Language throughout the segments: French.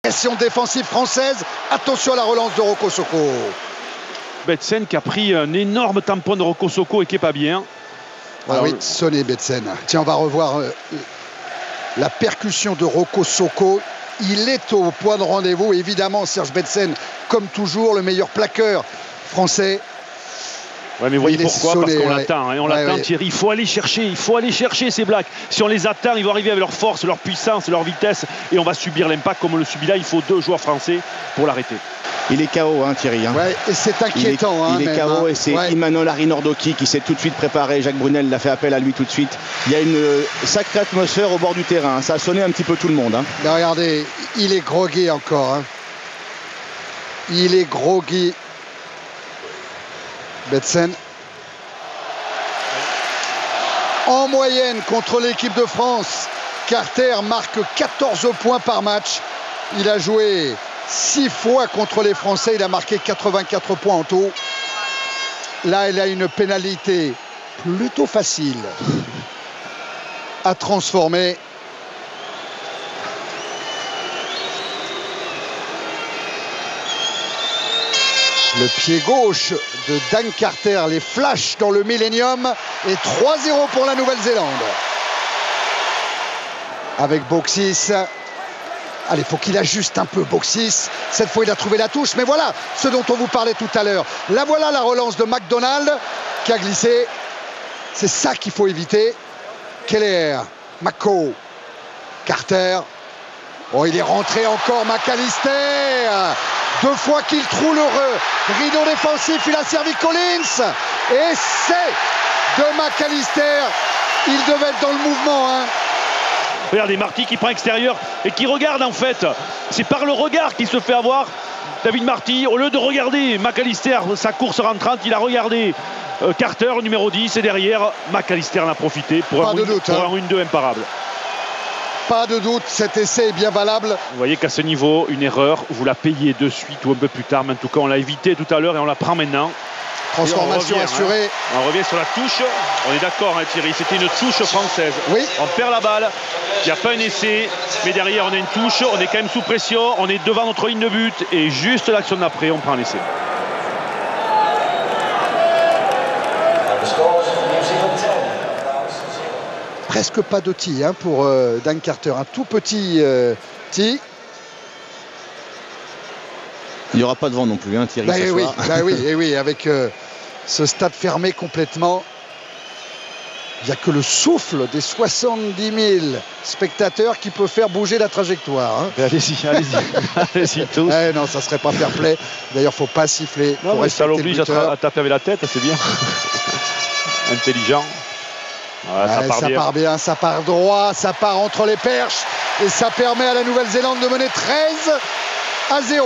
Pression défensive française, attention à la relance de Roko Soko. Betsen qui a pris un énorme tampon de Roko Soko et qui est pas bien. Ah oui, sonné Betsen. Tiens, on va revoir la percussion de Roko Soko. Il est au point de rendez-vous. Évidemment, Serge Betsen, comme toujours, le meilleur plaqueur français. Ouais, mais voyez pourquoi, parce qu'on l'attend, hein, on l'attend, ouais. Thierry. Il faut aller chercher ces Blacks. Si on les attend, ils vont arriver avec leur force, leur puissance, leur vitesse, et on va subir l'impact comme on le subit là. Il faut 2 joueurs français pour l'arrêter. Il est KO, hein, Thierry. Hein. Ouais, et c'est inquiétant. Il est KO et c'est Imanol Arinordoki qui s'est tout de suite préparé. Jacques Brunel l'a fait appel à lui tout de suite. Il y a une sacrée atmosphère au bord du terrain. Ça a sonné un petit peu tout le monde. Hein. Mais regardez, il est groggy encore. Hein. Il est groggy. Betsen. En moyenne contre l'équipe de France, Carter marque 14 points par match. Il a joué 6 fois contre les Français, il a marqué 84 points en tout. Là, il a une pénalité plutôt facile à transformer. Le pied gauche de Dan Carter, les flashs dans le Millennium et 3-0 pour la Nouvelle-Zélande. Avec Beauxis. Allez, il faut qu'il ajuste un peu Beauxis. Cette fois, il a trouvé la touche. Mais voilà ce dont on vous parlait tout à l'heure. Là, voilà la relance de McDonald qui a glissé. C'est ça qu'il faut éviter. Keller, Mako, Carter. Oh, il est rentré encore, McAllister. 2 fois qu'il trouve le rideau défensif, il a servi Collins. Et c'est de McAllister. Il devait être dans le mouvement. Hein. Regardez, Marty qui prend extérieur et qui regarde en fait. C'est par le regard qu'il se fait avoir. David Marty, au lieu de regarder McAllister, sa course rentrante, il a regardé Carter, numéro 10. Et derrière, McAllister en a profité pour un 1-2 imparable. Pas de doute, cet essai est bien valable. Vous voyez qu'à ce niveau, une erreur, vous la payez de suite ou un peu plus tard. Mais en tout cas, on l'a évité tout à l'heure et on la prend maintenant. Transformation assurée. On revient sur la touche. On est d'accord, hein, Thierry, c'était une touche française. Oui. On perd la balle. Il n'y a pas un essai. Mais derrière, on a une touche. On est quand même sous pression. On est devant notre ligne de but. Et juste l'action d'après, on prend l'essai. Presque pas de tee hein, pour Dan Carter. Un tout petit tee. Il n'y aura pas de vent non plus, hein, Thierry. Oui, avec ce stade fermé complètement. Il n'y a que le souffle des 70 000 spectateurs qui peut faire bouger la trajectoire. Hein. Allez-y tous. Non, ça ne serait pas fair play. D'ailleurs, il ne faut pas siffler. Non, ça l'oblige à taper avec la tête, c'est bien. Intelligent. Voilà, ça part bien, ça part droit, ça part entre les perches. Et ça permet à la Nouvelle-Zélande de mener 13-0.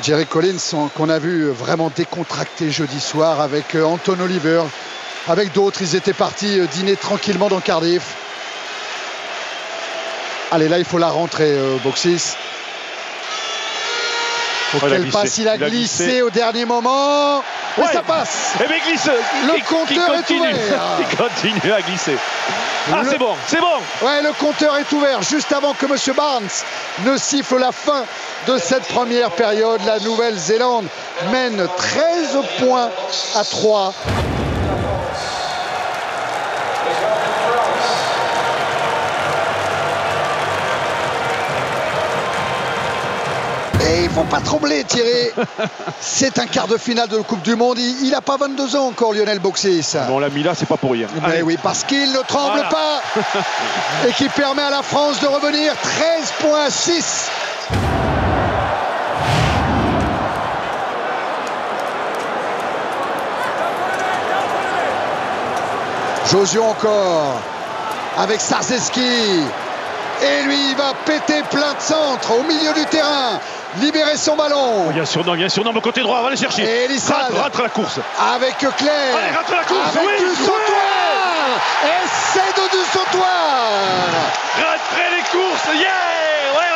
Jerry Collins, qu'on a vu vraiment décontracté jeudi soir avec Anton Oliver, avec d'autres. Ils étaient partis dîner tranquillement dans Cardiff. Allez, là, il faut la rentrer, Beauxis. Faut qu'elle passe, il a glissé au dernier moment. Et ça passe. Et bien glisse. Le compteur est ouvert. Il continue à glisser. Ah, c'est bon, c'est bon. Ouais, le compteur est ouvert juste avant que M. Barnes ne siffle la fin de cette première période. La Nouvelle-Zélande mène 13 points à 3. Et il ne faut pas trembler, Thierry. C'est un quart de finale de Coupe du Monde. Il n'a pas 22 ans encore, Lionel Beauxis. Bon, on l'a mis là, c'est pas pour rien. Mais oui, parce qu'il ne tremble pas. Et qui permet à la France de revenir 13,6. Josio encore. Avec Sarzeski. Et lui, il va péter plein de centre au milieu du terrain. Libérer son ballon. Bien sûr, non, le côté droit, on va aller chercher. Et Elissal rate la course. Avec Claire. Allez, rate la course. Avec du sautoir. Et c'est de du sautoir. Rate les courses. Yeah. Ouais.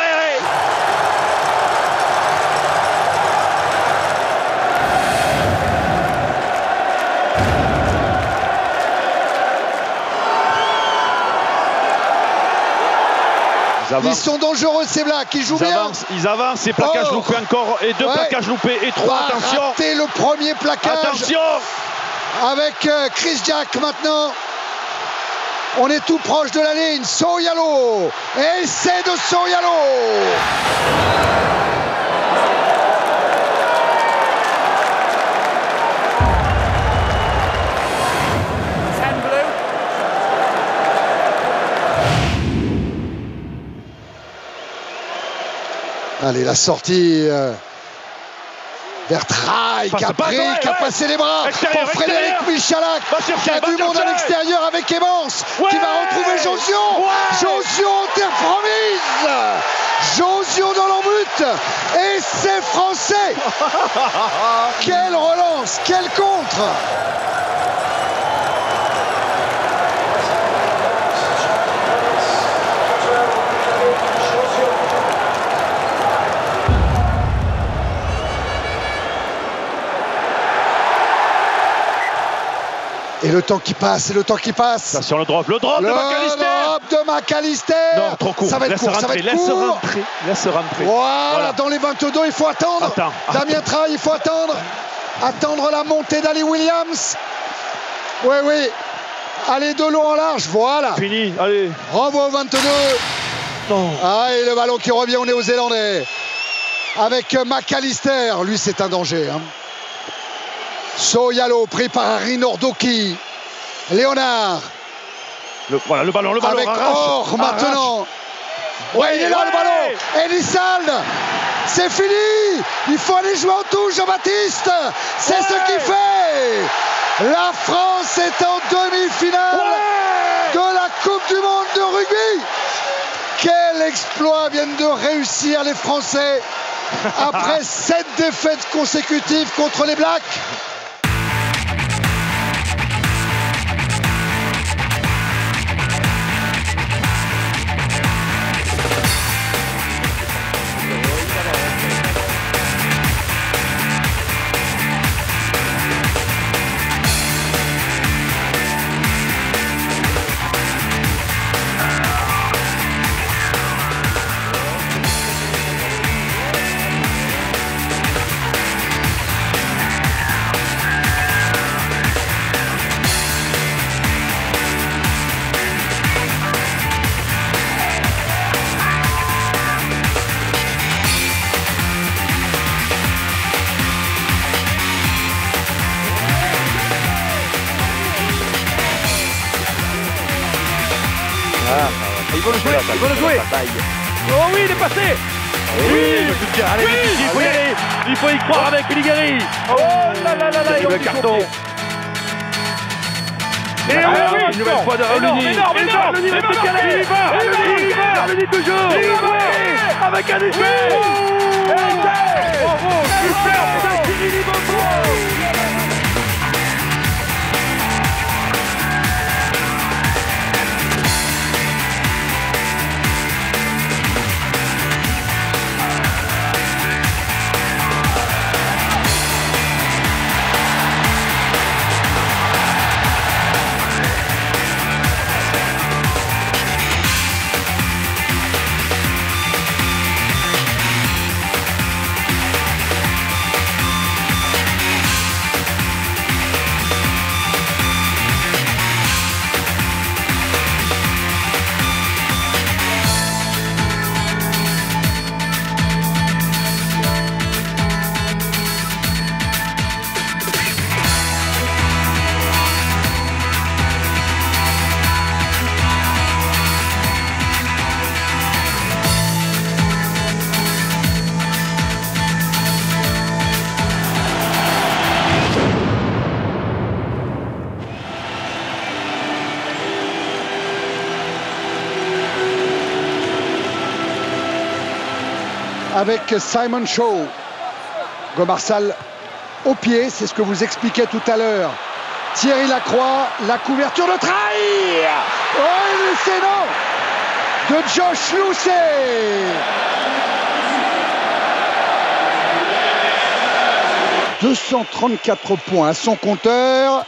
Ils sont dangereux ces Blacks, ils jouent bien. Ils avancent, et plaquage loupé encore, et deux plaquages loupés, et trois, attention. Raté le premier plaquage. Attention. Avec Chris Jack maintenant. On est tout proche de la ligne. Soyalo. Et c'est de Soyalo. Allez, la sortie vers Traille qui a pris, qui a passé les bras pour Frédéric Michalak, qui a du monde à l'extérieur avec Evans, qui va retrouver Josio. Josio en terre promise. Josio dans l'embut. Et c'est français. Quelle relance, quel contre. Et le temps qui passe, et le temps qui passe. Attention, le drop de McAllister. Le drop de McAllister. Non, trop court. Ça va être court, ça va être court. Laisse rentrer. Voilà, dans les 22, il faut attendre. Damien Traille, il faut attendre. Attendre la montée d'Ali Williams. Oui, oui. Allez, de long en large, voilà. Fini, allez. Renvoi au 22. Non. Ah, et le ballon qui revient au Néo-Zélandais. Avec McAllister, lui, c'est un danger. Hein. Soyalo pris par Harry Nordoki. Léonard. Voilà le ballon avec Or maintenant. Ouais, il est là le ballon. Elissalde. C'est fini. Il faut aller jouer en touche, Jean-Baptiste. C'est ce qu'il fait. La France est en demi-finale de la Coupe du Monde de rugby. Quel exploit viennent de réussir les Français après 7 défaites consécutives contre les Blacks. Ils vont le jouer, Oh oui, il est passé. Oui, allez, il faut y aller. Il faut y croire avec Ligari. Oh là là là là, il y a le carton. Et une nouvelle fois de Raulini. Énorme, il va, Raulini toujours. Avec un essai. Bravo, avec Simon Shaw. Gomarsal au pied, c'est ce que vous expliquez tout à l'heure. Thierry Lacroix, la couverture de Traille. Oh, c'est non de Josh Lucey. 234 points à son compteur.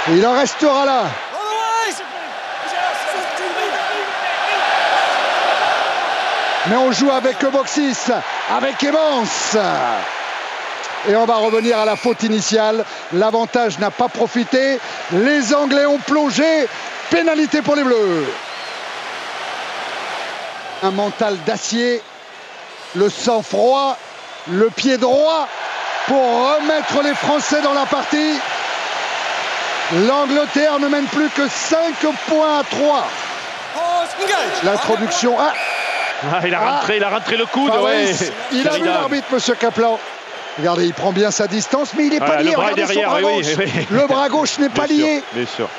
Et il en restera là. Mais on joue avec Boxis, avec Evans. Et on va revenir à la faute initiale. L'avantage n'a pas profité. Les Anglais ont plongé. Pénalité pour les Bleus. Un mental d'acier. Le sang-froid. Le pied droit pour remettre les Français dans la partie. L'Angleterre ne mène plus que 5 points à 3. L'introduction. Il a rentré le coude. Ouais. Il a vu l'arbitre, monsieur Kaplan. Regardez, il prend bien sa distance, mais il n'est pas lié. Le bras derrière, oui. Le bras gauche n'est pas lié. Bien sûr.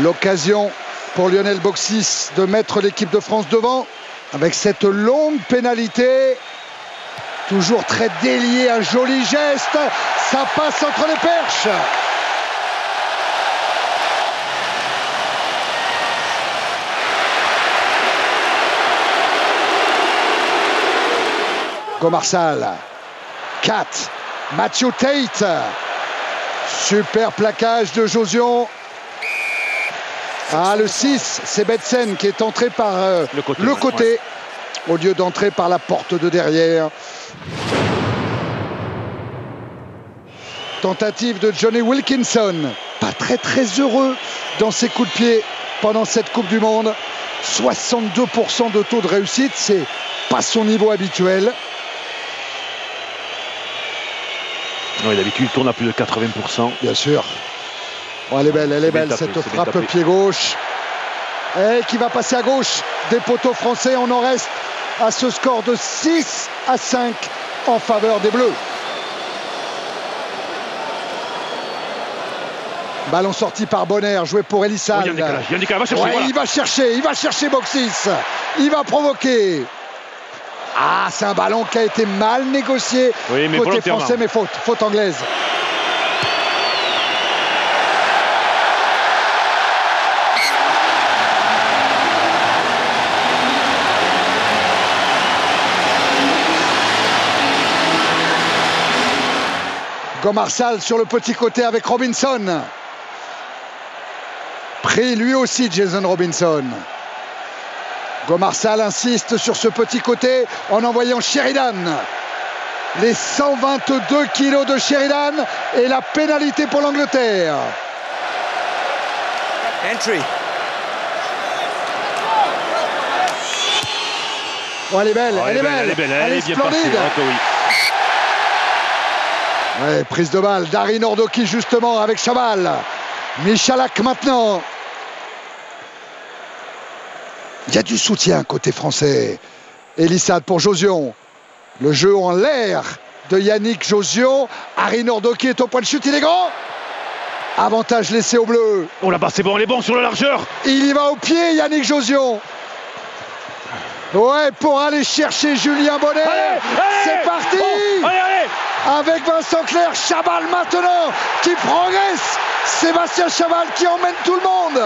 L'occasion pour Lionel Boxis de mettre l'équipe de France devant avec cette longue pénalité. Toujours très délié, un joli geste. Ça passe entre les perches. Gomarsal. 4. Matthew Tate. Super plaquage de Josion. Le 6, c'est Betsen qui est entré par le côté au lieu d'entrer par la porte de derrière. Tentative de Johnny Wilkinson. Pas très heureux dans ses coups de pied pendant cette Coupe du Monde. 62% de taux de réussite, c'est pas son niveau habituel. Oui, d'habitude, il tourne à plus de 80%. Bien sûr. Oh, elle est belle cette frappe pied gauche. Et qui va passer à gauche des poteaux français. On en reste à ce score de 6-5 en faveur des Bleus. Ballon sorti par Bonner, joué pour Elissal. Il va chercher Boxis. Il va provoquer. C'est un ballon qui a été mal négocié côté français, mais faute anglaise. Gomarsal sur le petit côté avec Robinson. Pris lui aussi Jason Robinson. Gomarsal insiste sur ce petit côté en envoyant Sheridan. Les 122 kilos de Sheridan et la pénalité pour l'Angleterre. Entry. Elle est belle, elle est splendide. Ouais, prise de balle d'Harry Nordoki justement avec Chaval. Michalak maintenant. Il y a du soutien côté français. Elissade pour Josion. Le jeu en l'air de Yannick Josion. Harry Nordoki est au point de chute, il est grand. Avantage laissé aux Bleus. Oh là-bas, c'est bon, on est bon sur la largeur. Il y va au pied, Yannick Josion. Ouais, pour aller chercher Julien Bonner. C'est parti. Avec Vincent Clerc, Chabal maintenant qui progresse. Sébastien Chabal qui emmène tout le monde.